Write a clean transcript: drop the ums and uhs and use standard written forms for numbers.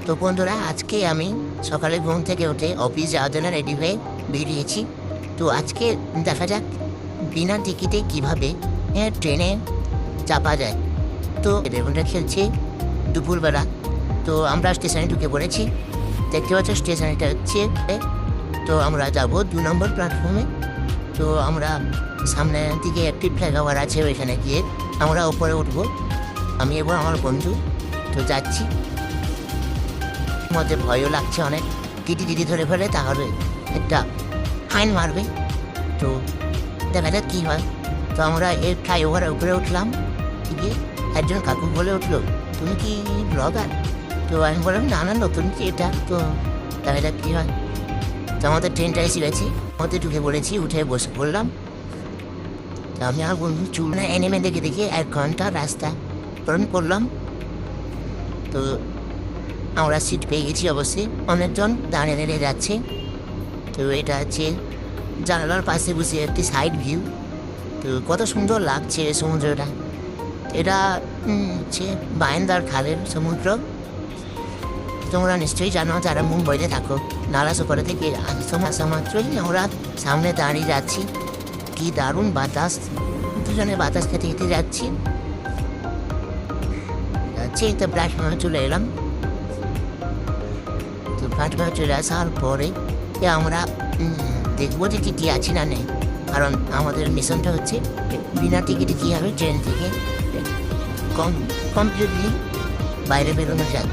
তো বন্ধুরা, আজকে আমি সকালে ঘুম থেকে উঠে অফিস যাওয়ার জন্য রেডি হয়ে বেরিয়েছি। তো আজকে দেখা যাক বিনা টিকিটে কীভাবে ট্রেনে চাপা যায়। তো রেগুনটা খেলছে দুপুরবেলা। তো আমরা স্টেশনে ঢুকে পড়েছি। দেখতে পাচ্ছ স্টেশনটা হচ্ছে, তো আমরা যাব 2 নম্বর প্ল্যাটফর্মে। তো আমরা সামনের দিকে একটি ফ্লাইওভার আছে, ওইখানে গিয়ে আমরা উপরে উঠবো, আমি এবং আমার বন্ধু। তো যাচ্ছি, মধ্যে ভয়ও লাগছে অনেক। দিদি ধরে ফেলে তাহলে একটা ফাইন মারবে। তো দেখা যাক কী হয়। তো আমরা এই ফ্লাইওভারের উপরে উঠলাম, গিয়ে একজন কাকু বলে উঠলো, তুমি কি ব্লগার? তো আমি বললাম, না না, নতুন কি এটা। তো দেখা যাক কী হয়। তো আমাদের ট্রেনটা এসে গেছি, মধ্যে ঢুকে পড়েছি, উঠে বসে পড়লাম। তো আমি আমার বন্ধু চুল না এনে দেখে 1 ঘন্টা রাস্তা পড়লাম। তো আমরা সিট পেয়ে গেছি অবশ্যই। অনেকজন দাঁড়িয়ে যাচ্ছে। তো এটা হচ্ছে জানালার পাশে বসে একটি সাইড ভিউ। তো কত সুন্দর লাগছে সমুদ্রটা। এটা হচ্ছে বায়েন্দার খালের সমুদ্র। তোমরা নিশ্চয়ই জানো যারা মুম্বাইতে থাকো। নালাসোপাড়া থেকে আসা মাত্রই আমরা সামনে দাঁড়িয়ে যাচ্ছি। কি দারুণ বাতাস, দুজনে বাতাস খেতে যাচ্ছি। তো প্ল্যাটফর্মে চলে এলাম। তো প্ল্যাটফর্মে চলে আসার পরে আমরা দেখবো যে টিটি আছে না নেই। কারণ আমাদের মিশনটা হচ্ছে বিনা টিকিটে কীভাবে ট্রেন থেকে কমপ্লিটলি বাইরে বেরোনো যায়।